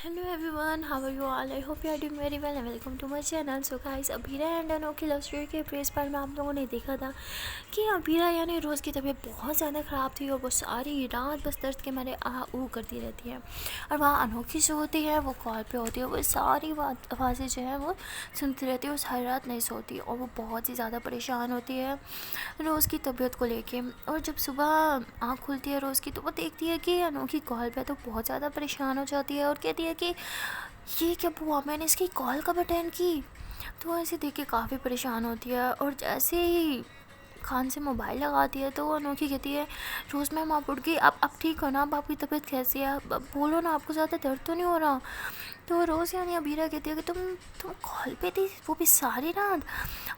Hello everyone, how are you all? I hope you are doing very well and welcome to my channel. So guys, Abhira and Anu की love story के press पर में आप लोगों ने देखा था कि अभीरा यानी रोज़ की तबीयत बहुत ज़्यादा ख़राब थी और वो सारी रात बस दर्द के मारे आ ऊ करती रहती है। और वहाँ अनोखी जो होती है वो कॉल पे होती है, वो सारी आवाज़ें जो है वो सुनती रहती है, वो सारी रात नहीं सोती और वो बहुत ही ज़्यादा परेशान होती है रोज़ की तबीयत को लेके। और जब सुबह आँख खुलती है रोज़ की तो वो देखती है कि अनोखी कॉल पे, तो बहुत ज़्यादा परेशान हो जाती है और कहती है कि ये क्या हुआ, मैंने इसकी कॉल कब अटेंड की। तो ऐसे देख के काफ़ी परेशान होती है और जैसे ही कान से मोबाइल लगाती है तो वो अनोखी कहती है, रोज़ मैम आप उठ गई, आप ठीक हो ना, अब आपकी तबीयत कैसी है, अब बोलो ना, आपको ज़्यादा दर्द तो नहीं हो रहा। तो रोज़ यानी अबीरा कहती है कि तुम कॉल पे थी, वो भी सारी रात।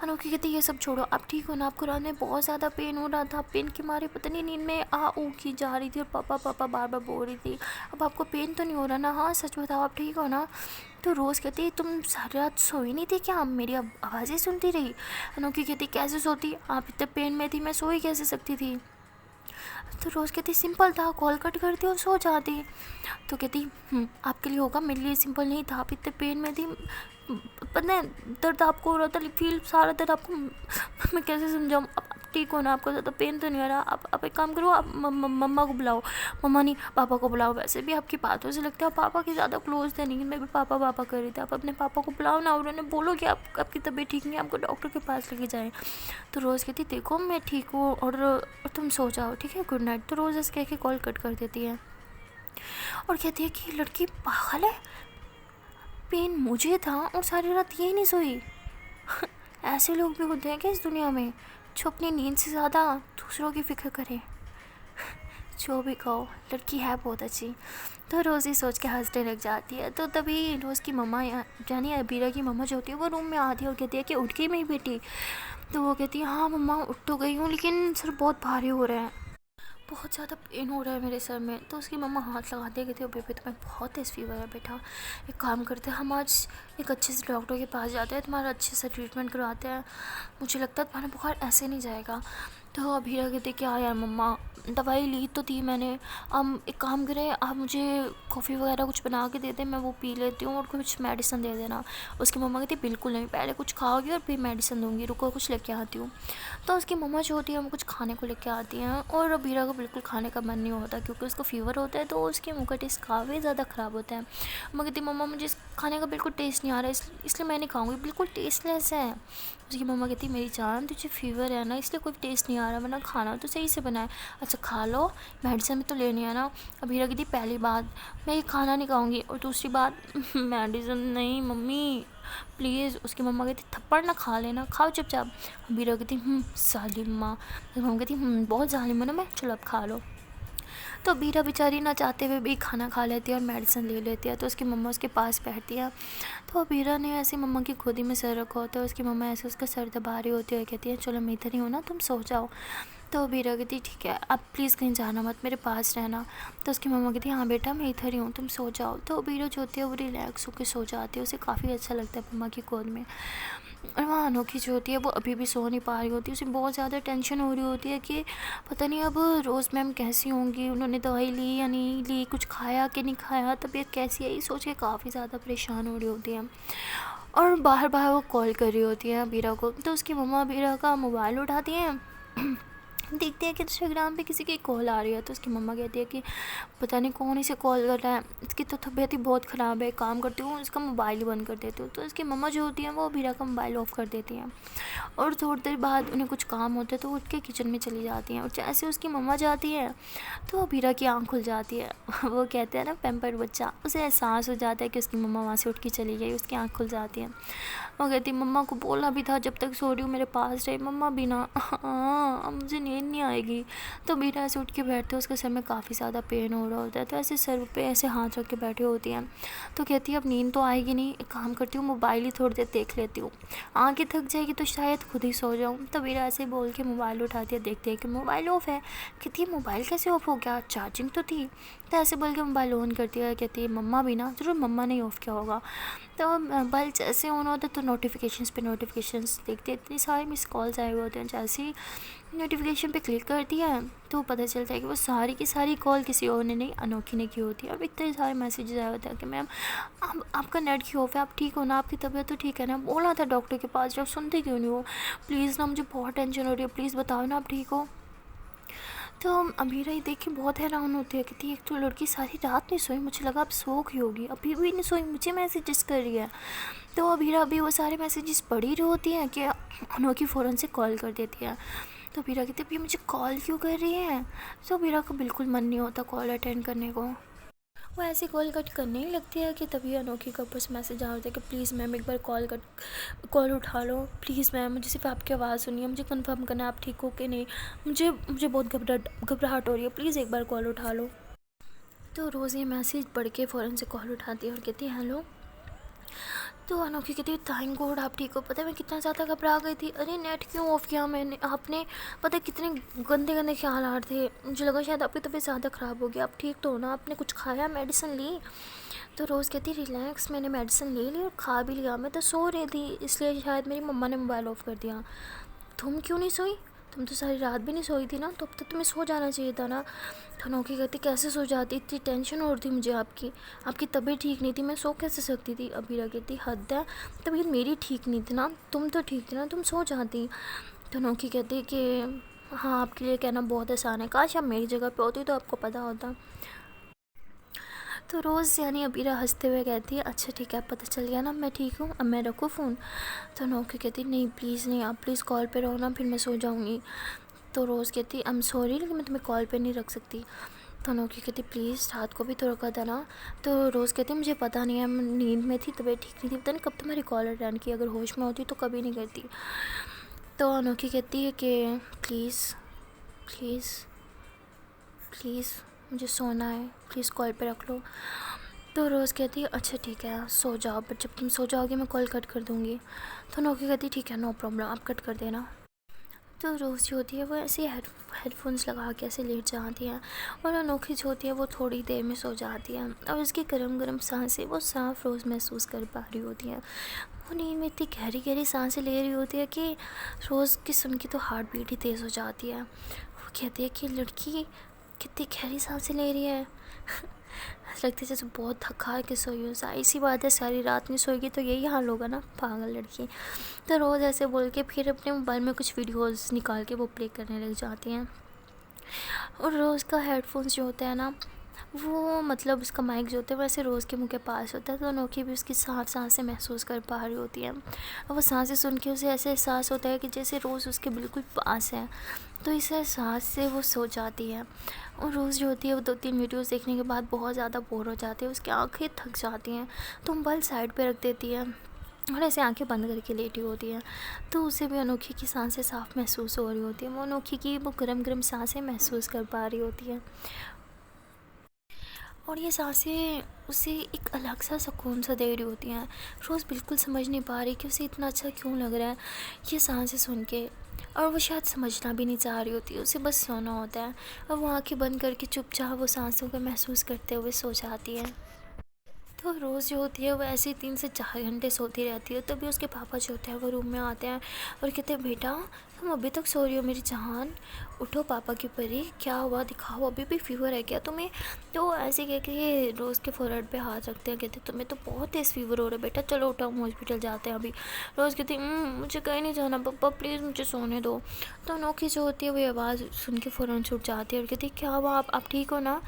अनोखी कहती है ये सब छोड़ो, आप ठीक हो ना, आपको रात में बहुत ज़्यादा पेन हो रहा था, पेन के मारे पता नहीं नींद में आ ऊ की जा रही थी और पापा पापा बार बार बोल रही थी, अब आपको पेन तो नहीं हो रहा ना, हाँ सच बताओ आप ठीक हो ना। तो रोज़ कहती तुम सारी रात सोई नहीं थी क्या, मेरी आवाज़ें सुनती रही। अनोखी कहती कैसे सोती, आप इतने पेन में थी, मैं सो ही कैसे सकती थी। तो रोज़ कहती सिंपल था, कॉल कट करती और सो जाती। तो कहती आपके लिए होगा, मेरे लिए सिंपल नहीं था, आप इतने पेन में थी, पता है दर्द आपको हो रहा था, फील सारा दर्द आपको मैं कैसे समझाऊँ। अब आप ठीक हो ना, आपको ज़्यादा पेन तो नहीं आ रहा, आप एक काम करो, आप मम्मा को बुलाओ, मम्मा नहीं पापा को बुलाओ। वैसे भी आपकी बातों से लगता है आप पापा के ज़्यादा क्लोज थे, नहीं मैं भी पापा पापा कर रही थी, आप अपने पापा को बुलाओ ना और उन्हें बोलो कि आपकी तबीयत ठीक नहीं है, आपको डॉक्टर के पास लेके जाएँ। तो रोज़ कहती देखो मैं ठीक हूँ और तुम सो जाओ, ठीक है, गुड नाइट। तो रोज़ ऐसे कह के कॉल कट कर देती है और कहती है कि लड़की पागल है, पेन मुझे था और सारी रात यही नहीं सोई। ऐसे लोग भी होते हैं क्या इस दुनिया में, जो अपनी नींद से ज़्यादा दूसरों की फ़िक्र करें। जो भी कहो, लड़की है बहुत अच्छी। तो रोज़ ही सोच के हंसने लग जाती है। तो तभी रोज़ की मम्मा यानी अबीरा की मम्मा जो होती है वो रूम में आती है और कहती है कि उठ गई मेरी बेटी। तो वो कहती है हाँ मम्मा उठ तो गई हूँ, लेकिन सर बहुत भारी हो रहा है, बहुत ज़्यादा पेन हो रहा है मेरे सर में। तो उसकी मम्मा हाथ लगाते कहती है बेबी तुम्हें बहुत तेज़ फीवर है बेटा, एक काम करते हैं हम आज एक अच्छे से डॉक्टर के पास जाते हैं, तुम्हारा अच्छे से ट्रीटमेंट करवाते हैं, मुझे लगता है तुम्हारा बुखार ऐसे नहीं जाएगा। तो अभीरा कहते क्या यार मम्मा, दवाई ली तो थी मैंने, अब एक काम करें आप मुझे कॉफ़ी वगैरह कुछ बना के दे दें, मैं वो पी लेती हूँ और कुछ मेडिसिन दे देना। उसकी मम्मा कहती बिल्कुल नहीं, पहले कुछ खाओगी और फिर मेडिसिन दूँगी, रुको कुछ लेके आती हूँ। तो उसकी मम्मा जो होती है वो कुछ खाने को लेके आती हैं और अबीरा को बिल्कुल खाने का मन नहीं होता क्योंकि उसको फ़ीवर होता है, तो उसके मुँह का टेस्ट काफ़ी ज़्यादा ख़राब होता है। मम्मा कहती मम्मा मुझे इस खाने का बिल्कुल टेस्ट नहीं आ रहा है, इसलिए मैं नहीं खाऊँगी, बिल्कुल टेस्टलेस है। उसकी मम्मा कहती मेरी जान तुझे फ़ीवर है ना, इसलिए कोई टेस्ट नहीं आ रहा, वरना खाना तो सही से बनाए, अच्छा खा लो, मेडिसिन भी तो लेनी है ना। अबीरा कहती पहली बात मैं ये खाना नहीं खाऊंगी और दूसरी बात मेडिसिन नहीं मम्मी प्लीज़। उसकी मम्मा कहती थप्पड़ ना खा लेना, खाओ चुपचाप। अबीरा कहती जालिम माँ। मम्मा कहती बहुत जालिम है ना मैं, चलो अब खा लो। तो बीरा बेचारी ना चाहते हुए भी खाना खा लेती है और मेडिसिन ले लेती है। तो उसकी मम्मा उसके पास बैठती है, तो बीरा ने ऐसे मम्मा की गोदी में सर रखा होता है, उसकी मम्मा ऐसे उसका सर दबा रही होती है, कहती है चलो मैं इधर ही हूँ ना, तुम सो जाओ। तो बीरा कहती ठीक है अब प्लीज़ कहीं जाना मत, मेरे पास रहना। तो उसकी मम्मा कहती हाँ बेटा मैं इधर ही हूँ, तुम सो जाओ। तो बीरा जो होती है वो रिलैक्स होकर सो जाती है, उसे काफ़ी अच्छा लगता है मम्मा की गोद में। और वहाँ अनोखी जो होती है वो अभी भी सो नहीं पा रही होती, उसे बहुत ज़्यादा टेंशन हो रही होती है कि पता नहीं अब रोज़ मैम कैसी होंगी, उन्होंने दवाई ली या नहीं ली, कुछ खाया कि नहीं खाया, तबीयत कैसी है, ये सोच के काफ़ी ज़्यादा परेशान हो रही होती है। और बाहर बाहर वो कॉल कर रही होती है बीरा को। तो उसकी मम्मा बीरा का मोबाइल उठाती हैं देखते हैं कि इंस्टाग्राम पे किसी की कॉल आ रही है। तो उसकी मम्मा कहती है कि पता नहीं कौन इसे कॉल कर रहा है, इसकी तो तबीयत ही बहुत ख़राब है, काम करती हूँ इसका मोबाइल ही बंद कर देती हूँ। तो इसकी मम्मा जो होती हैं वो बीरा का मोबाइल ऑफ़ कर देती हैं और थोड़ी देर बाद उन्हें कुछ काम होता है तो उठ के किचन में चली जाती हैं। और जैसे उसकी मम्मा जाती है तो बीरा की आँख खुल जाती है। वो कहते हैं ना पैम्पर्ड बच्चा, उसे एहसास हो जाता है कि उसकी मम्मा वहाँ से उठ के चली गई, उसकी आँख खुल जाती है। वो कहती मम्मा को बोला भी था जब तक सो रही हूँ मेरे पास रहे, मम्मा भी ना, हाँ अब मुझे नींद नहीं आएगी। तो बीरा ऐसे उठ के बैठते, उसके सर में काफ़ी ज़्यादा पेन हो रहा होता है, तो ऐसे सर पे ऐसे हाथ रख के बैठी होती हैं। तो कहती है अब नींद तो आएगी नहीं, एक काम करती हूँ मोबाइल ही थोड़ी देर देख लेती हूँ, आँखें थक जाएगी तो शायद खुद ही सो जाऊँ। तो बीरा ऐसे बोल के मोबाइल उठाती है, देखती है कि मोबाइल ऑफ़ है। कहती है मोबाइल कैसे ऑफ़ हो गया, चार्जिंग तो थी। तो ऐसे बोल के मोबाइल ऑन करती है, कहती है मम्मा भी ना, ज़रूर मम्मा ने ही ऑफ़ किया होगा। तो मोबाइल जैसे ऑन होता है तो नोटिफिकेशंस पे नोटिफिकेशंस देखते हैं, इतनी सारी मिस कॉल्स आए हुए होते हैं। जैसे ही नोटिफिकेशन पे क्लिक करती है तो पता चलता है कि वो सारी की सारी कॉल किसी और ने नहीं, अनोखी ने की होती है। अब इतने सारे मैसेजेस आए होते हैं कि मैम अब आपका नेट क्यों ऑफ है, आप ठीक हो ना, आपकी तबीयत तो ठीक है ना, बोला था डॉक्टर के पास, जब सुनते क्यों नहीं हो, प्लीज़ ना मुझे बहुत टेंशन हो रही है, प्लीज़ बताओ ना आप ठीक हो। तो अमीरा ये देख के बहुत हैरान होती है, कहती है एक तो लड़की सारी रात नहीं सोई, मुझे लगा अब सो गई होगी, अभी भी नहीं सोई, मुझे मैसेजेस कर रही है। तो अमीरा अभी वो सारे मैसेजेस पढ़ ही रही होती हैं कि अनोखी फ़ौरन से कॉल कर देती है। तो अमीरा कहती है ये मुझे कॉल क्यों कर रही है। तो अमीरा को बिल्कुल मन नहीं होता कॉल अटेंड करने को, वो ऐसे कॉल कट करने ही लगती है कि तभी अनोखी का ऊपर से मैसेज आ जाता है कि प्लीज़ मैम एक बार कॉल उठा लो, प्लीज़ मैम मुझे सिर्फ आपकी आवाज़ सुनिए, मुझे कंफर्म करना है आप ठीक हो कि नहीं, मुझे बहुत घबराहट हो रही है, प्लीज़ एक बार कॉल उठा लो। तो रोज़ ये मैसेज पढ़ के फ़ौरन से कॉल उठाती है और कहती है हेलो। तो अनोखी कहती है थैंक गॉड आप ठीक हो, पता है मैं कितना ज़्यादा घबरा गई थी, अरे नेट क्यों ऑफ़ किया मैंने आपने, पता है कितने गंदे गंदे ख्याल आ रहे थे, मुझे लगा शायद आपकी तबीयत ज़्यादा ख़राब हो गई, आप ठीक तो हो ना, आपने कुछ खाया, मेडिसिन ली। तो रोज़ कहती रिलैक्स, मैंने मेडिसिन ले ली और खा भी लिया, मैं तो सो रही थी इसलिए शायद मेरी मम्मा ने मोबाइल ऑफ़ कर दिया। तुम क्यों नहीं सोई, तुम तो सारी रात भी नहीं सोई थी ना, तो अब तक तुम्हें सो जाना चाहिए था ना। तो अनोखी कहती कैसे सो जाती, इतनी टेंशन हो रही थी मुझे, आपकी तबीयत ठीक नहीं थी, मैं सो कैसे सकती थी। अबीरा कहती हद है, तबीयत मेरी ठीक नहीं थी ना, तुम तो ठीक थी ना, तुम सो जाती। तो अनोखी कहती कि हाँ आपके लिए कहना बहुत आसान है, काश आप मेरी जगह पे होती तो आपको पता होता। तो रोज़ यानी अबीरा हंसते हुए कहती है अच्छा ठीक है पता चल गया ना मैं ठीक हूँ, अब मैं रखूँ फ़ोन। तो अनोखी कहती नहीं प्लीज़ नहीं, आप प्लीज़ कॉल पे रहो ना, फिर मैं सो जाऊँगी। तो रोज़ कहती आई एम सॉरी लेकिन मैं तुम्हें कॉल पे नहीं रख सकती। तो अनोखी कहती प्लीज़ रात को भी तो रखा था ना। तो रोज़ कहती मुझे पता नहीं है, मैं नींद में थी, तबीयत ठीक नहीं थी, पता नहीं कब तुम्हारी कॉल अटेंड की, अगर होश में होती तो कभी नहीं करती। तो अनोखी कहती है कि प्लीज़ प्लीज़ प्लीज़ मुझे सोना है, प्लीज़ कॉल पे रख लो। तो रोज़ कहती है अच्छा ठीक है सो जाओ, बट जब तुम सो जाओगी मैं कॉल कट कर दूँगी। तो अनोखी कहती ठीक है नो प्रॉब्लम, आप कट कर देना। तो रोज़ जो होती है वो ऐसे हेडफोन्स लगा के ऐसे लेट जाती हैं और अनोखी जो होती है वो थोड़ी देर में सो जाती है और उसकी गर्म गर्म सांसें वो साफ़ रोज़ महसूस कर पा रही होती हैं। वो नींद में इतनी गहरी गहरी सांसें ले रही होती है कि रोज़ की सुन के तो हार्ट बीट ही तेज़ हो जाती है। वो कहती है कि लड़की कितनी गहरी सांसें ले रही है लगता है जैसे बहुत थका के सोई हो, सारी सी बात है सारी रात नहीं सोएगी तो यही हाल होगा ना, पागल लड़की। तो रोज़ ऐसे बोल के फिर अपने मोबाइल में कुछ वीडियोस निकाल के वो प्ले करने लग जाती हैं। और रोज़ का हेडफोन्स जो होता है ना वो मतलब उसका माइक जो होता है वैसे रोज़ के मुंह के पास होता है, तो अनोखी भी उसकी साफ सांसें महसूस कर पा रही होती है और वो सांसें सुन के उसे ऐसे एहसास होता है कि जैसे रोज़ उसके बिल्कुल पास है। तो इस एहसास से वो सो जाती है और रोज़ जो होती है वो 2-3 वीडियोस देखने के बाद बहुत ज़्यादा बोर हो जाती है, उसकी आंखें थक जाती हैं तो मोबाइल साइड पे रख देती है और ऐसे आंखें बंद करके लेटी होती है। तो उसे भी अनोखी की सांसें साफ़ महसूस हो रही होती है, वो अनोखी की वो गर्म गर्म सांसें महसूस कर पा रही होती है और ये सांसें उसे एक अलग सा सुकून सा दे रही होती हैं। रोज़ बिल्कुल समझ नहीं पा रही कि उसे इतना अच्छा क्यों लग रहा है ये सांसें सुन के, और वो शायद समझना भी नहीं चाह रही होती, उसे बस सोना होता है और वो आंखें बंद करके चुपचाप वो सांसों को महसूस करते हुए सो जाती है। तो रोज़ जो होती है वो ऐसे ही 3 से 4 घंटे सोती रहती है, तभी उसके पापा जो होते हैं वो रूम में आते हैं और कहते हैं बेटा तुम अभी तक सो रही हो मेरी जान, उठो पापा की परी, क्या हुआ दिखाओ, अभी भी फीवर है क्या तुम्हें। तो ऐसे कह के रोज़ के फोरहेड पे हाथ रखते हैं, कहते तुम्हें तो बहुत तेज़ फीवर हो रहा है बेटा, चलो उठो हम हॉस्पिटल जाते हैं अभी। रोज़ कहती मुझे कहीं नहीं जाना पापा प्लीज़ मुझे सोने दो। तो अनोखी जो होती है वो आवाज़ सुन के फ़ौरन छुट जाती है और कहती क्या हुआ आप ठीक हो ना।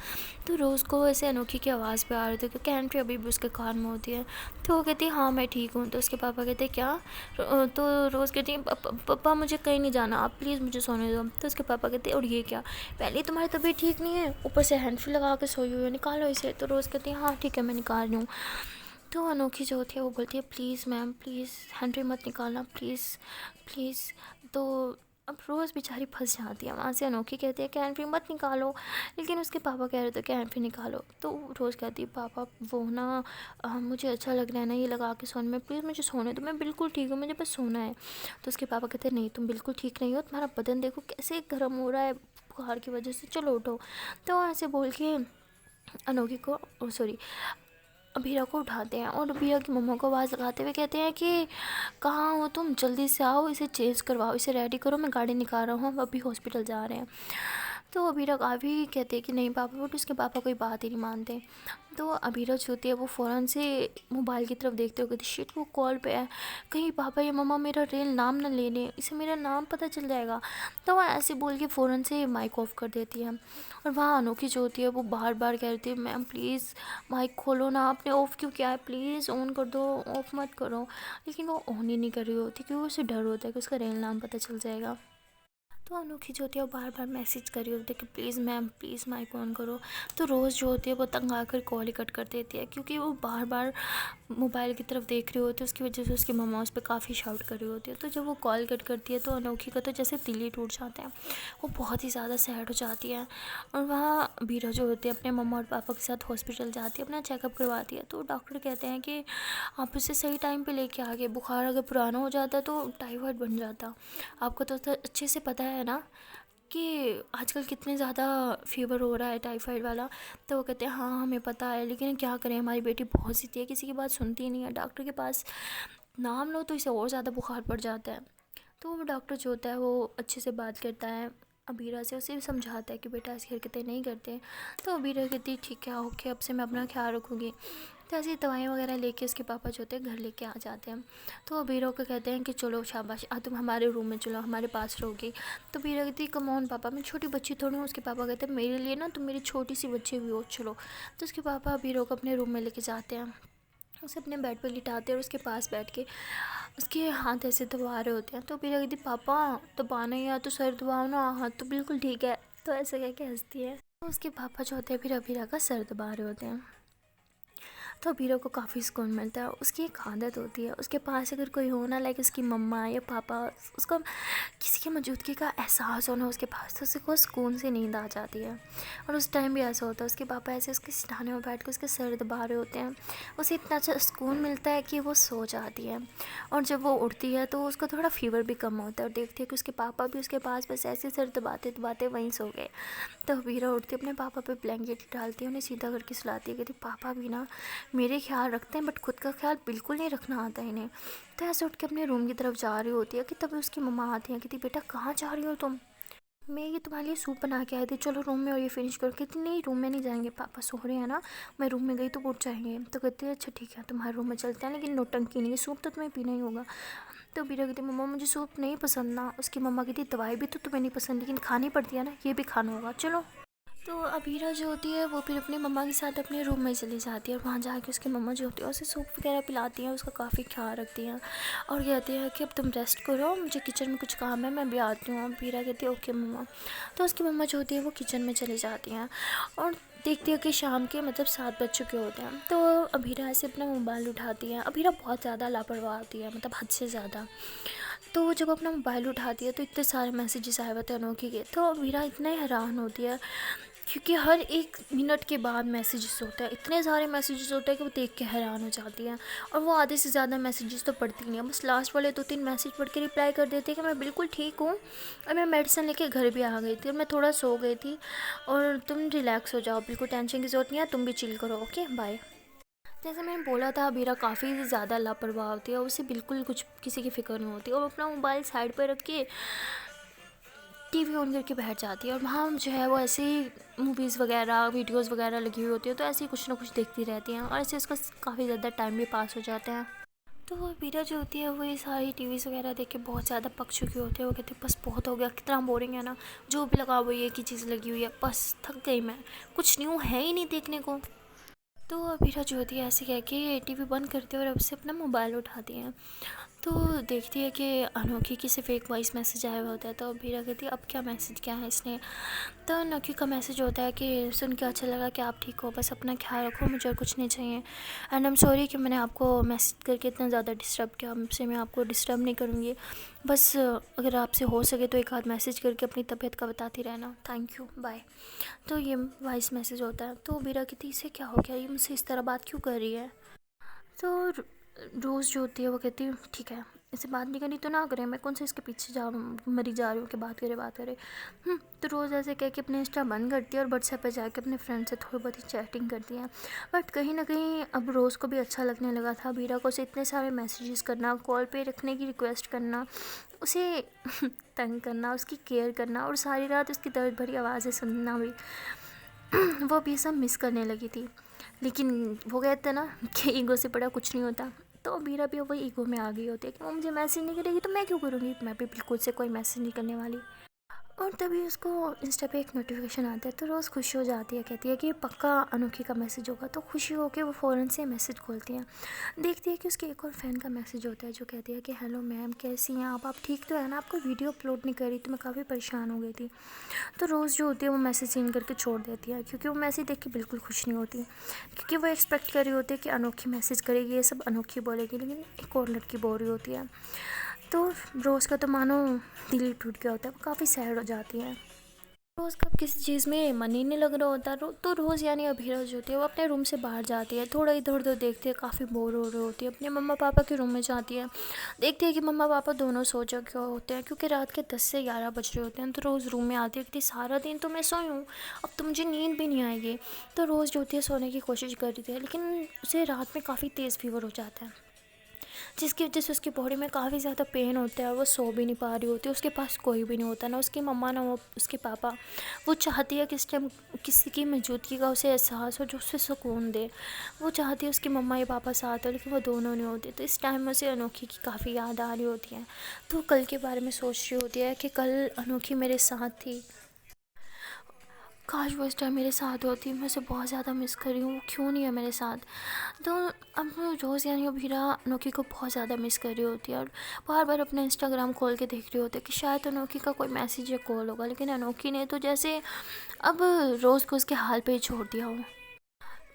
तो रोज़ को ऐसे अनोखी की आवाज़ पे आ रही थी क्योंकि एंट्री अभी भी उसके कान में होती है। तो वो कहती है हाँ मैं ठीक हूँ। तो उसके पापा कहते क्या, तो रोज़ कहती है पापा मुझे कहीं नहीं जाना, आप प्लीज़ मुझे सोने दो। तो उसके पापा कहते और ये क्या, पहले तुम्हारी तबीयत ठीक नहीं है ऊपर से हैंड फ्री लगा के सोई हुई है, निकालो इसे। तो रोज़ कहती है हाँ ठीक है मैं निकाल रही हूँ। तो अनोखी जो होती है वो बोलती है please ma'am please hand free मत निकालना प्लीज़ प्लीज़। तो अब रोज़ बेचारी फंस जाती है, वहाँ से अनोखी कहती है कि हैंड फ्री मत निकालो, लेकिन उसके पापा कह रहे थे कि हैंड फ्री निकालो। तो रोज़ कहती है पापा वो ना मुझे अच्छा लग रहा है ना ये लगा के सोने में, प्लीज़ मुझे सोने दो, मैं बिल्कुल ठीक हूँ मुझे बस सोना है। तो उसके पापा कहते हैं नहीं तुम बिल्कुल ठीक नहीं हो, तुम्हारा बदन देखो कैसे गर्म हो रहा है बुखार की वजह से, चलो उठो। तो ऐसे बोल के अनोखी को सॉरी अभीरा को उठाते हैं और अभीरा की मम्मा को आवाज़ लगाते हुए कहते हैं कि कहाँ हो तुम, जल्दी से आओ, इसे चेंज करवाओ, इसे रेडी करो, मैं गाड़ी निकाल रहा हूँ, हम अभी हॉस्पिटल जा रहे हैं। तो अभीरा काफ़ी कहते हैं कि नहीं पापा, बट उसके पापा कोई बात ही नहीं मानते। तो अभीरा जो होती है वो फ़ौरन से मोबाइल की तरफ देखते हुए कहती शिट वो कॉल पे है, कहीं पापा या मम्मा मेरा रियल नाम ना ले लें, इसे मेरा नाम पता चल जाएगा। तो वो ऐसे बोल के फ़ौरन से माइक ऑफ कर देती है। और वहाँ अनोखी जो होती है वो बार बार कह रही थी मैम प्लीज़ माइक खोलो ना, आपने ऑफ़ क्यों किया है, प्लीज़ ऑन कर दो, ऑफ़ मत करो। लेकिन वो ऑन ही नहीं कर रही होती क्योंकि उसे डर होता है कि उसका रियल नाम पता चल जाएगा। तो अनोखी जो होती है वो बार बार मैसेज कर रही होती है कि please ma'am please mic on करो। तो रोज़ जो होती है वो तंग आकर कॉल ही कट कर देती है क्योंकि वो बार बार मोबाइल की तरफ देख रही होती है, उसकी वजह से उसकी मम्मा उस पर काफ़ी शाउट कर रही होती है। तो जब वो कॉल कट करती है तो अनोखी का तो जैसे दिल ही टूट जाता है, वो बहुत ही ज़्यादा सैड हो जाती है। और वहाँ बीरा जो होती है अपने मम्मा और पापा के साथ हॉस्पिटल जाती है, अपना चेकअप करवाती है। तो डॉक्टर कहते हैं कि आप उसे सही टाइम पे लेके आ गए, बुखार अगर पुराना हो जाता तो टाइफाइड बन जाता। आपको तो अच्छे से पता है ना कि आजकल कितने ज़्यादा फीवर हो रहा है टाइफाइड वाला। तो वो कहते हैं हाँ हमें पता है, लेकिन क्या करें, हमारी बेटी बहुत सी है, किसी की बात सुनती ही नहीं है, डॉक्टर के पास नाम लो तो इसे और ज़्यादा बुखार पड़ जाता है। तो वो डॉक्टर जो होता है वो अच्छे से बात करता है अबीरा से, उसे समझाता है कि बेटा ऐसी हरकतें नहीं करते। तो अबीरा कहती ठीक है ओके, अब से मैं अपना ख्याल रखूँगी। तो ऐसी दवाइयाँ वगैरह लेके उसके पापा जो होते हैं घर लेके आ जाते हैं। तो अबीरा को कहते हैं कि चलो शाबाश, तुम हमारे रूम में चलो, हमारे पास रहोगी। तो अबीरा कहती कम ऑन पापा, मैं छोटी बच्ची थोड़ी हूँ। उसके पापा कहते हैं मेरे लिए ना तुम मेरी छोटी सी बच्ची भी हो, चलो। तो उसके पापा अबीरा को अपने रूम में लेके जाते हैं, उसे अपने बेड पर लिटाते हैं और उसके पास बैठ के उसके हाथ ऐसे दबा रहे होते हैं। तो अबीरा कहती पापा दबाना ही है तो सर दबाओ ना, हाथ तो बिल्कुल ठीक है। तो ऐसे कह के हंसती है। तो उसके पापा जो होते हैं फिर अबीरा का सर दबा रहे होते हैं। तो अबीरा को काफ़ी सुकून मिलता है। उसकी एक आदत होती है, उसके पास अगर कोई हो ना, लाइक उसकी मम्मा या पापा, उसको किसी की मौजूदगी का एहसास होना उसके पास, तो उसको सुकून से नींद आ जाती है। और उस टाइम भी ऐसा होता है, उसके पापा ऐसे उसके सिरहाने में बैठ के उसके सर दबा रहे होते हैं, उसे इतना अच्छा सुकून मिलता है कि वो सो जाती है। और जब वो उठती है तो उसका थोड़ा फीवर भी कम होता है और देखती है कि उसके पापा भी उसके पास बस ऐसे सर दबाते दबाते वहीं सो गए। तो अबीरा उठती है, अपने पापा पे ब्लैंकेट डालती है, उन्हें सीधा करके सुलाती है, कहती पापा भी ना मेरे ख्याल रखते हैं बट खुद का ख्याल बिल्कुल नहीं रखना आता इन्हें। तो ऐसे उठ के अपने रूम की तरफ जा रही होती है कि तभी उसकी मम्मा आती हैं, कहती बेटा कहाँ जा रही हो तुम, मैं ये तुम्हारे लिए सूप बना के आई थी, चलो रूम में और ये फिनिश करो। कहती नहीं रूम में नहीं जाएंगे, पापा सो रहे हैं ना, मैं रूम में गई तो उठ जाएंगे। तो कहते हैं अच्छा ठीक है तुम्हारे रूम में चलते हैं, लेकिन नौटंकी नहीं है, सूप तो तुम्हें पीना ही होगा। तो बीरा कहती मम्मा मुझे सूप नहीं पसंद ना। उसकी मम्मा कहती दवाई भी तो तुम्हें नहीं पसंद, लेकिन खानी पड़ती है ना, ये भी खाना होगा चलो। तो अबीरा जो होती है वो फिर अपनी मम्मा के साथ अपने रूम में चली जाती है और वहाँ जाके उसकी मम्मा जो होती है उसे सूप वगैरह पिलाती हैं, उसका काफ़ी ख्याल रखती हैं और कहती है कि अब तुम रेस्ट करो, मुझे किचन में कुछ काम है, मैं भी आती हूँ। अबीरा कहती है ओके मम्मा। तो उसकी मम्मा जो होती है वो किचन में चली जाती हैं और देखती है कि शाम के मतलब 7 बज चुके होते हैं। तो अबीरा ऐसे अपना मोबाइल उठाती है। अबीरा बहुत ज़्यादा लापरवाह होती है, मतलब हद से ज़्यादा। तो वो जब अपना मोबाइल उठाती है तो इतने सारे मैसेजेस आए होते हैं अनोखी के। तो अबीरा इतना हैरान होती है क्योंकि हर 1 मिनट के बाद मैसेजेस होते हैं, इतने सारे मैसेजेस होते हैं कि वो देख के हैरान हो जाती है। और वो आधे से ज़्यादा मैसेजेस तो पढ़ती नहीं है, बस लास्ट वाले 2-3 मैसेज पढ़ के रिप्लाई कर देती है कि मैं बिल्कुल ठीक हूँ और मैं मेडिसिन लेके घर भी आ गई थी और मैं थोड़ा सो गई थी और तुम रिलैक्स हो जाओ, बिल्कुल टेंशन की ज़रूरत नहीं है, तुम भी चिल करो, ओके बाय। जैसे मैंने बोला था अबीरा काफ़ी ज़्यादा लापरवाह होती है, उसे बिल्कुल कुछ किसी की फ़िक्र नहीं होती और अपना मोबाइल साइड पर रख के टीवी ऑन करके बैठ जाती है। और वहाँ जो है वो ऐसे ही मूवीज़ वगैरह वीडियोज़ वगैरह लगी हुई होती है, तो ऐसे ही कुछ ना कुछ देखती रहती हैं और ऐसे उसका काफ़ी ज़्यादा टाइम भी पास हो जाता है। तो वो बीरा जो होती है वो ये सारी टीवीज़ वगैरह देख के बहुत ज़्यादा पक चुकी होती है। वो कहती है बस बहुत हो गया, कितना बोरिंग है ना, जो भी लगा वो एक ही चीज़ लगी हुई है, बस थक गई मैं, कुछ न्यू है ही नहीं देखने को। तो अबीरा जो होती है ऐसे कह के टीवी बंद करती है और अब से अपना मोबाइल उठाती है। तो देखती है कि अनोखी की सिर्फ एक वॉइस मैसेज आया हुआ होता है। तो अबीरा कहती है अब क्या मैसेज क्या है इसने। तो अनोखी का मैसेज होता है कि सुन के अच्छा लगा कि आप ठीक हो, बस अपना ख्याल रखो, मुझे और कुछ नहीं चाहिए एंड आई एम सॉरी कि मैंने आपको मैसेज करके इतना ज़्यादा डिस्टर्ब किया, आपसे मैं आपको डिस्टर्ब नहीं करूँगी, बस अगर आपसे हो सके तो एक आध मैसेज करके अपनी तबीयत का बताती रहना, थैंक यू बाय। तो ये वॉइस मैसेज होता है। तो अबीरा कहती इसे क्या हो गया, ये मुझसे इस तरह बात क्यों कर रही है। तो रोज़ जो होती है वो कहती है ठीक है, इससे बात नहीं करनी तो ना करें, मैं कौन सा इसके पीछे मरी जा रही हूँ कि बात करे बात करे। तो रोज़ ऐसे कह के अपने इंस्टा बंद करती है और व्हाट्सएप पे जाके अपने फ्रेंड से थोड़ी बहुत ही चैटिंग करती है। बट कहीं ना कहीं अब रोज़ को भी अच्छा लगने लगा था बीरा को उसे इतने सारे मैसेजेस करना, कॉल पे रखने की रिक्वेस्ट करना, उसे तंग करना, उसकी केयर करना और सारी रात उसकी दर्द भरी आवाज़ें सुनना भी। वो भी सब मिस करने लगी थी। लेकिन वो कहते हैं ना कि ईगो से बड़ा कुछ नहीं होता, तो मीरा भी वही ईगो में आ गई होती है कि वो मुझे मैसेज नहीं करेगी तो मैं क्यों करूँगी, मैं भी बिल्कुल से कोई मैसेज नहीं करने वाली। और तभी उसको इंस्टा पे एक नोटिफिकेशन आता है तो रोज़ खुशी हो जाती है, कहती है कि पक्का अनोखी का मैसेज होगा। तो खुशी होकर वो फ़ौरन से मैसेज खोलती है, देखती है कि उसके एक और फ़ैन का मैसेज होता है जो कहती है कि हेलो मैम, कैसी हैं आप ठीक तो है ना, आपको वीडियो अपलोड नहीं करी तो मैं काफ़ी परेशान हो गई थी। तो रोज़ जो होती है वो मैसेज सीन करके छोड़ देती है, क्योंकि वो मैसेज देख के बिल्कुल खुश नहीं होती, क्योंकि वो एक्सपेक्ट कर रही होती है कि अनोखी मैसेज करेगी, ये सब अनोखी बोलेगी, लेकिन एक और लड़की बोल रही होती है। तो रोज़ का तो मानो दिल ही टूट गया होता है, वो काफ़ी सैड हो जाती है। रोज़ का किसी चीज़ में मन ही नहीं लग रहा होता, तो रोज़ यानी अभीरा जो होती है वो अपने रूम से बाहर जाती है, थोड़ा इधर उधर देखती है, काफ़ी बोर हो रही होती है, अपने मम्मा पापा के रूम में जाती है, देखती है कि मम्मा पापा दोनों सो चुके होते हैं, क्योंकि रात के 10 से 11 बज रहे होते हैं। तो रोज़ रूम में आती है कि सारा दिन तो मैं सोई हूँ, अब तो मुझे नींद भी नहीं आएगी। तो रोज़ जो होती है सोने की कोशिश कर रही थी, लेकिन उसे रात में काफ़ी तेज़ फीवर हो जाता है, जिसकी वजह से उसकी बॉडी में काफ़ी ज़्यादा पेन होता है और वो सो भी नहीं पा रही होती। उसके पास कोई भी नहीं होता, ना उसकी मम्मा ना वो उसके पापा। वो चाहती है कि इस टाइम किसी की मौजूदगी का उसे एहसास हो जो उसे सुकून दे। वो चाहती है उसके मम्मा या पापा साथ हो, लेकिन वो दोनों नहीं होते। तो इस टाइम में उसे अनोखी की काफ़ी याद आ रही होती है, तो कल के बारे में सोच रही होती है कि कल अनोखी मेरे साथ थी, काश वो इस टाइम मेरे साथ होती, मैं उसे बहुत ज़्यादा मिस कर रही हूँ, वो क्यों नहीं है मेरे साथ। तो अब रोज़ यानी अभीरा अनोखी को बहुत ज़्यादा मिस कर रही होती है और बार बार अपना इंस्टाग्राम खोल के देख रही होती है कि शायद अनोखी का कोई मैसेज या कॉल होगा, लेकिन अनोखी ने तो जैसे अब रोज़ को उसके हाल पे ही छोड़ दिया हो।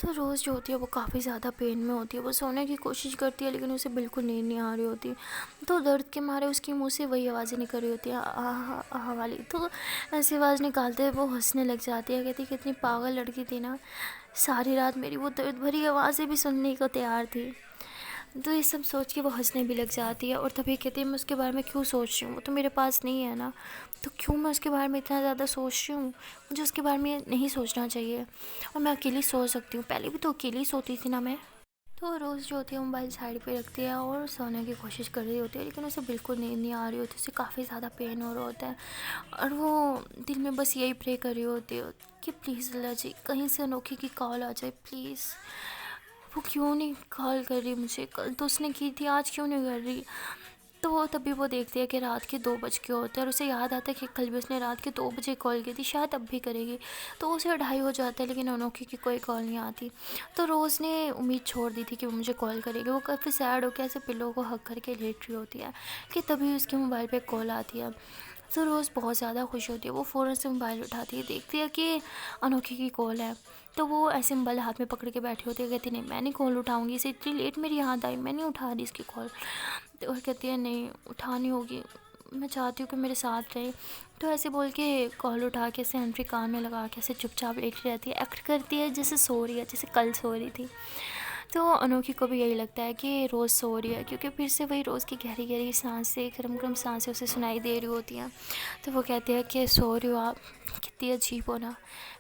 तो रोज़ जो होती है वो काफ़ी ज़्यादा पेन में होती है, वो सोने की कोशिश करती है लेकिन उसे बिल्कुल नींद नहीं आ रही होती। तो दर्द के मारे उसके मुंह से वही आवाज़ें निकल रही होती है, आह आह वाली। तो ऐसी आवाज़ निकालते हुए वो हंसने लग जाती है, कहती कितनी पागल लड़की थी ना, सारी रात मेरी वो दर्द भरी आवाज़ें भी सुनने को तैयार थी। तो ये सब सोच के वो हंसने भी लग जाती है और तभी कहती है मैं उसके बारे में क्यों सोच रही हूँ, वो तो मेरे पास नहीं है ना, तो क्यों मैं उसके बारे में इतना ज़्यादा सोच रही हूँ, मुझे उसके बारे में नहीं सोचना चाहिए और मैं अकेली सो सकती हूँ, पहले भी तो अकेली सोती थी ना मैं। तो रोज़ जो होती है मोबाइल साइड पे रखती है और सोने की कोशिश कर रही होती है, लेकिन उसे बिल्कुल नींद नहीं आ रही होती, उसे काफ़ी ज़्यादा पेन हो रहा होता है और वो दिल में बस यही प्रे कर रही होती है कि प्लीज़ अल्लाह जी कहीं से अनोखी की कॉल आ जाए प्लीज़। वो क्यों नहीं कॉल कर रही मुझे, कल तो उसने की थी, आज क्यों नहीं कर रही। तो तभी वो देखती है कि रात के 2 बज के होते हैं और उसे याद आता है कि कल भी उसने रात के 2 बजे कॉल की थी, शायद अब भी करेगी। तो उसे 2:30 हो जाता है, लेकिन अनोखी की कोई कॉल नहीं आती। तो रोज़ ने उम्मीद छोड़ दी थी कि वो मुझे कॉल करेगी, वो काफ़ी सैड होकर ऐसे पिल्लों को हग करके लेट रही होती है कि तभी उसके मोबाइल पे कॉल आती है। तो रोज़ बहुत ज़्यादा खुश होती है, वो फ़ौरन से मोबाइल उठाती है, देखती है कि अनोखी की कॉल है। तो वो ऐसे मोबाइल हाथ में पकड़ के बैठी होती है, कहती नहीं मैं नहीं कॉल उठाऊंगी, इसे इतनी लेट मेरी याद आई, मैं नहीं उठा रही इसकी कॉल। तो और कहती है नहीं उठानी होगी, मैं चाहती हूँ कि मेरे साथ रहे। तो ऐसे बोल के कॉल उठा के ऐसे हैंड फ्री कान में लगा के ऐसे चुपचाप लेटी रहती है, एक्ट करती है जैसे सो रही है, जैसे कल सो रही थी। तो अनोखी को भी यही लगता है कि रोज़ सो रही है, क्योंकि फिर से वही रोज़ की गहरी गहरी सांसें, गर्म गर्म सांसें उसे सुनाई दे रही होती हैं। तो वो कहती है कि सो रही हो आप, कितनी अजीब हो ना,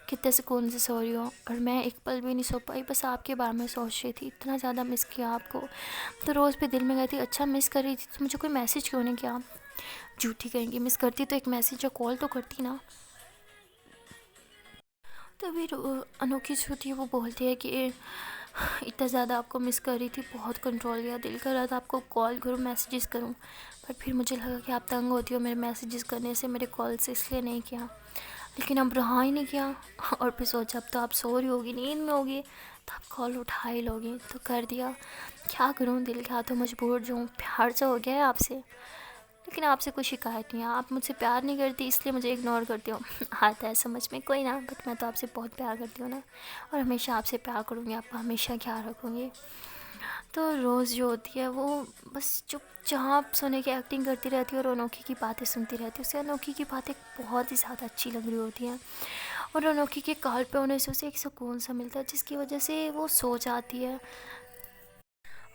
कितने सुकून से सो रही हो, और मैं एक पल भी नहीं सो पाई, बस आपके बारे में सोच रही थी, इतना ज़्यादा मिस किया आपको। तो रोज़ भी दिल में कहती अच्छा मिस कर रही थी तो मुझे कोई मैसेज क्यों नहीं किया, झूठी कहेंगी, मिस करती तो एक मैसेज या कॉल तो करती ना। तभी अनोखी जो होती है वो बोलती है कि इतना ज़्यादा आपको मिस कर रही थी, बहुत कंट्रोल किया, दिल कर रहा था आपको कॉल करूँ मैसेजेस करूँ, पर फिर मुझे लगा कि आप तंग होती हो मेरे मैसेजेस करने से, मेरे कॉल से, इसलिए नहीं किया। लेकिन अब रहा ही नहीं किया और फिर सोचा अब तो आप सो रही होगी, नींद में होगी, तो आप कॉल उठा ही लोगी, तो कर दिया। क्या करूँ, दिल क्या तो मजबूर जो हूँ, प्यार से हो गया है आपसे, लेकिन आपसे कोई शिकायत नहीं है, आप मुझसे प्यार नहीं करती इसलिए मुझे इग्नोर करती हो। आता है समझ में, कोई ना, बट मैं तो आपसे बहुत प्यार करती हूँ ना, और हमेशा आपसे प्यार करूँगी, आपका हमेशा ख्याल रखूँगी। तो रोज़ जो होती है वो बस चुपचाप सोने की एक्टिंग करती रहती है और अनोखी की बातें सुनती रहती है, उसे अनोखी की बातें बहुत ही ज़्यादा अच्छी लग रही होती हैं और अनोखी के कॉल पे होने से उसे एक सुकून सा मिलता है, जिसकी वजह से वो सो जाती है।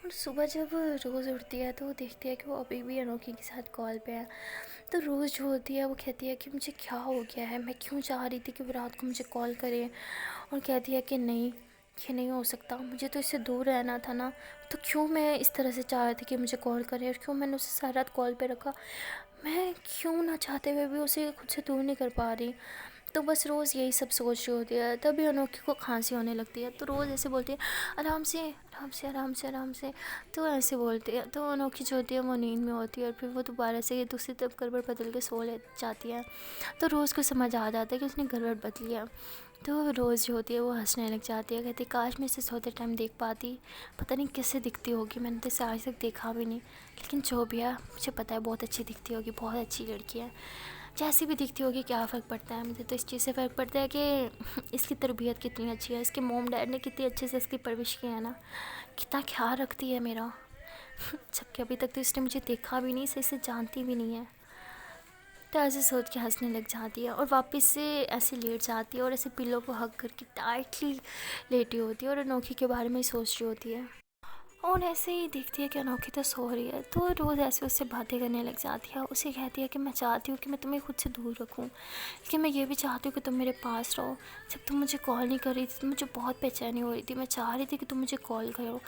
और सुबह जब रोज़ उठती है तो देखती है कि वो अभी भी अनोखी के साथ कॉल पे है। तो रोज़ जो होती है वो कहती है कि मुझे क्या हो गया है, मैं क्यों चाह रही थी कि वो रात को मुझे कॉल करे, और कहती है कि नहीं, ये नहीं हो सकता, मुझे तो इससे दूर रहना था ना, तो क्यों मैं इस तरह से चाह रही थी कि मुझे कॉल करे, और क्यों मैंने उसे सारी रात कॉल पे रखा, मैं क्यों ना चाहते हुए भी उसे खुद से दूर नहीं कर पा रही। तो बस रोज़ यही सब सोच रही होती है। तभी अनोखी को खांसी होने लगती है, तो रोज़ ऐसे बोलती है, आराम से आराम से आराम से आराम से, तो ऐसे बोलती है। तो अनोखी जो होती है वो नींद में होती है, और फिर वो दोबारा से दूसरी तरफ गड़बड़ बदल के सो ले जाती है। तो रोज़ को समझ आ जाता है कि उसने गड़बड़ बदली है। तो रोज़ जो होती है वो हंसने लग जाती है, कहती काश मैं इसे सोते टाइम देख पाती, पता नहीं कैसे दिखती होगी, मैंने तो इसे आज तक देखा भी नहीं, लेकिन जो भी है मुझे पता है बहुत अच्छी दिखती होगी, बहुत अच्छी लड़की है। जैसी भी दिखती होगी क्या फ़र्क पड़ता है, मुझे तो इस चीज़ से फ़र्क पड़ता है कि इसकी तरबियत कितनी अच्छी है, इसके मोम डैड ने कितनी अच्छे से इसकी परवरिश की है ना, कितना ख्याल रखती है मेरा। जबकि अभी तक तो इसने मुझे देखा भी नहीं, इसे जानती भी नहीं है। तो ऐसे सोच के हंसने लग जाती है, और वापस से ऐसे लेट जाती है, और ऐसे पिल्लों को हग करके टाइटली लेटी होती है, और अनोखी के बारे में ही सोच रही होती है। और ऐसे ही देखती है कि अनोखी तो सो रही है, तो रोज़ ऐसे उससे बातें करने लग जाती है। उसे कहती है कि मैं चाहती हूँ कि मैं तुम्हें खुद से दूर रखूँ, लेकिन मैं ये भी चाहती हूँ कि तुम मेरे पास रहो। जब तुम मुझे कॉल नहीं कर रही थी तो मुझे बहुत बेचैनी हो रही थी, मैं चाह रही थी कि तुम मुझे कॉल करो,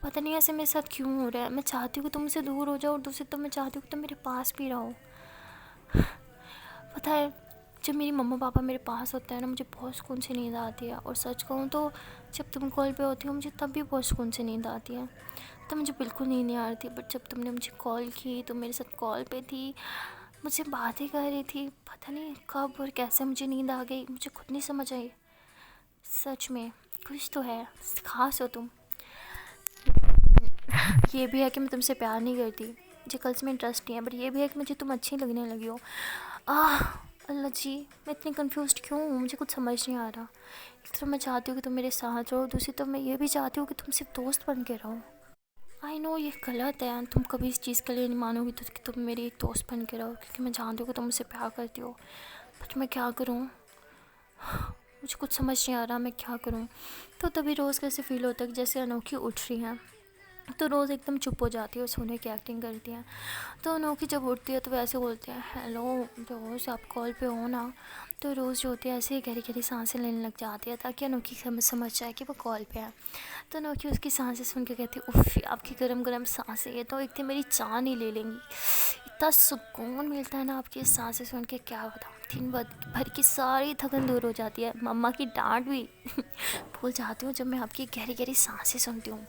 पता नहीं ऐसे मेरे साथ क्यों हो रहा है। मैं चाहती हूँ कि तुम मुझसे दूर हो जाओ, और दूसरी तो मैं चाहती हूँ कि तुम मेरे पास भी रहो। पता है, जब मेरी मम्मा पापा मेरे पास होते हैं ना, मुझे बहुत सुकून से नींद आती है। और सच कहूँ तो जब तुम कॉल पे होती हो मुझे तब भी बहुत सुकून से नींद आती है। तो मुझे बिल्कुल नींद नहीं आ रही थी, बट जब तुमने मुझे कॉल की, तुम मेरे साथ कॉल पे थी, मुझे बातें कर रही थी, पता नहीं कब और कैसे मुझे नींद आ गई, मुझे खुद नहीं समझ आई। सच में कुछ तो है, खास हो तुम। ये भी है कि मैं तुमसे प्यार नहीं करती, मुझे कल से में इंटरेस्ट नहीं है, बट ये भी है कि मुझे तुम अच्छी लगने लगी हो। आह, अल्लाह जी, मैं इतनी कंफ्यूज्ड क्यों हूँ, मुझे कुछ समझ नहीं आ रहा। एक तरफ मैं चाहती हूँ कि तुम मेरे साथ रहो, दूसरी तरफ मैं ये भी चाहती हूँ कि तुम सिर्फ दोस्त बन के रहो। आई नो ये गलत है, तुम कभी इस चीज़ के लिए नहीं मानोगी तो कि तुम मेरी एक दोस्त बन के रहो, क्योंकि मैं जानती हूँ कि तुम मुझसे प्यार करती हो। बट मैं क्या करूँ, मुझे कुछ समझ नहीं आ रहा मैं क्या करूँ। तो तभी रोज़ कैसे फ़ील होता है कि जैसे अनोखी उठ रही हैं, तो रोज़ एकदम चुप हो जाती है और सोने की एक्टिंग करती हैं। तो अनोखी जब उठती है तो वैसे बोलते हैं, हेलो रोज़ आप कॉल पे हो ना। तो रोज़ जो होती है ऐसे ही गहरी गहरी सांसें लेने लग जाती है, ताकि अनोखी समझ जाए कि वो कॉल पे है। तो अनोखी उसकी सांसें सुन के कहती है, उफ़ आपकी गरम गरम सांसें, ये तो एक दिन मेरी जान ही ले लेंगी। इतना सुकून मिलता है ना आपकी सांसें सुन के, क्या बताऊँ। दिन भर की सारी थकन दूर हो जाती है, मम्मा की डांट भी भूल जाती हूँ जब मैं आपकी गहरी गहरी सांसें सुनती हूँ।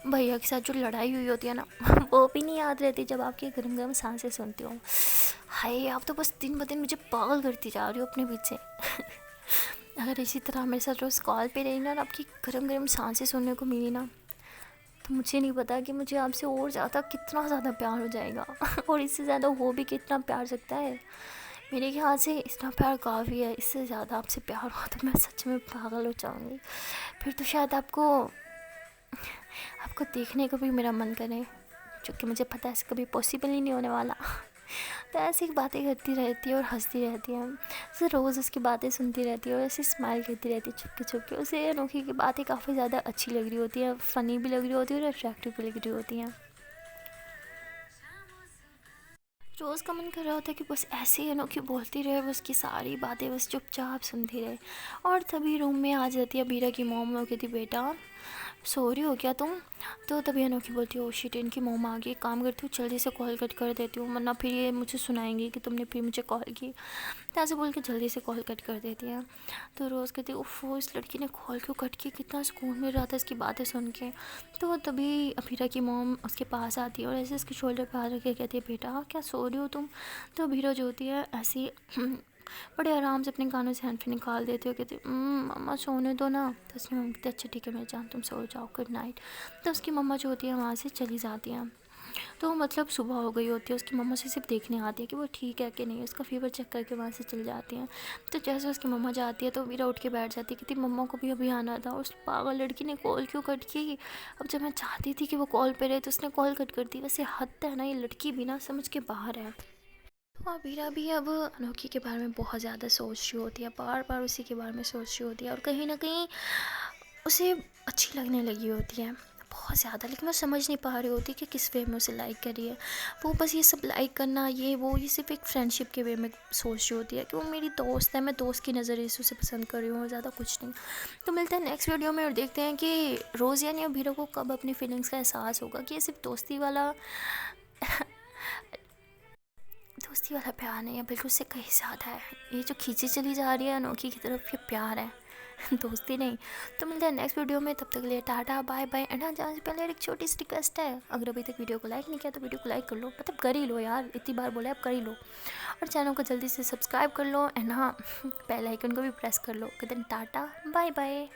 भैया के साथ जो लड़ाई हुई होती है ना, वो भी नहीं याद रहती जब आपकी गर्म गर्म सांसें सुनती हूँ। हाय, आप तो बस दिन ब दिन मुझे पागल करती जा रही हो अपने पीछे। अगर इसी तरह मेरे साथ रोज़ कॉल पे रही ना, और आपकी गर्म गर्म सांसें सुनने को मिली ना, तो मुझे नहीं पता कि मुझे आपसे और ज़्यादा कितना ज़्यादा प्यार हो जाएगा। और इससे ज़्यादा हो भी कितना प्यार सकता है। मेरे ख्याल से इतना प्यार काफ़ी है, इससे ज़्यादा आपसे प्यार हो तो मैं सच में पागल हो जाऊँगी। फिर तो शायद आपको देखने को भी मेरा मन करे, जो कि मुझे पता है ऐसे कभी पॉसिबल ही नहीं होने वाला। तो ऐसी बातें करती रहती है और हंसती रहती है, ऐसे रोज़ उसकी बातें सुनती रहती है और ऐसे स्माइल करती रहती है छुप के। उसे अनोखी की बातें काफ़ी ज़्यादा अच्छी लग रही होती है, फ़नी भी लग रही होती है और अट्रैक्टिव भी लग रही होती हैं। रोज़ का मन कर रहा होता है कि बस ऐसे ही अनोखी बोलती रहे, बस की सारी बातें बस चुपचाप सुनती रहे। और तभी रूम में आ जाती है बीरा की मोम, वो कहती बेटा सो रही हो क्या तुम। तो तभी अनोखी बोलती है, ओ शिट, इनकी मोम आ गई, काम करती हूँ जल्दी से कॉल कट कर देती हूँ, वरना फिर ये मुझे सुनाएंगी कि तुमने फिर मुझे कॉल की। तो ऐसे बोल के जल्दी से कॉल कट कर देती है। तो रोज़ कहती है, उफ़ इस लड़की ने कॉल क्यों कट की, कितना सुकून मिल रहा था इसकी बातें सुन के। तो तभी अभीरा की मोम उसके पास आती है और ऐसे उसके शोल्डर पर हाथ रख के कहती है, बेटा क्या सो रही हो तुम। तो अभीरा जो होती है ऐसी बड़े आराम से अपने कानों से हैंडफ्री निकाल देती हो, कहती मम्मा सोने दो ना। तो उसकी मम्मी कहती अच्छा ठीक है मेरी जान, तुम सो जाओ, गुड नाइट। तो उसकी मम्मा जो होती है वहाँ से चली जाती हैं। तो मतलब सुबह हो गई होती है, उसकी मम्मा से सिर्फ देखने आती है कि वो ठीक है कि नहीं, उसका फीवर चेक करके वहाँ से चली जाती हैं। तो जैसे उसकी मम्मा जाती है तो वीरा उठ के बैठ जाती है, कहती मम्मा को भी अभी आना था, उस पागल लड़की ने कॉल क्यों कट की। अब जब मैं चाहती थी कि वो कॉल पे रहे तो उसने कॉल कट कर दी। वैसे हद है ना, ये लड़की भी ना समझ के बाहर है। तो वीरा भी अब अनोखी के बारे में बहुत ज़्यादा सोच रही होती है, बार बार उसी के बारे में सोच रही होती है, और कहीं ना कहीं उसे अच्छी लगने लगी होती है। बहुत ज़्यादा, लेकिन मैं समझ नहीं पा रही होती कि किस वे में उसे लाइक करी है। वो बस ये सब लाइक करना, ये सिर्फ एक फ्रेंडशिप के वे में सोच रही होती है कि वो मेरी दोस्त है, मैं दोस्त की नज़रिए से उसे पसंद कर रही हूँ और ज़्यादा कुछ नहीं। तो मिलते हैं नेक्स्ट वीडियो में और देखते हैं कि रोज़ यानी अभीरा को कब अपनी फीलिंग्स का एहसास होगा कि ये सिर्फ दोस्ती वाला प्यार नहीं है, बिल्कुल से कहीं ज़्यादा है। ये जो खींची चली जा रही है अनोखी की तरफ, ये प्यार है, दोस्ती नहीं। तो मिलते हैं नेक्स्ट वीडियो में, तब तक के लिए टाटा बाय बाय। एंड हाँ, जाने से पहले एक छोटी सी रिक्वेस्ट है, अगर अभी तक वीडियो को लाइक नहीं किया तो वीडियो को लाइक कर लो, मतलब कर ही लो यार, इतनी बार बोला अब कर ही लो। और चैनल को जल्दी से सब्सक्राइब कर लो। एंड हाँ, बेल आइकन को भी प्रेस कर लो। कहते हैं टाटा बाय बाय।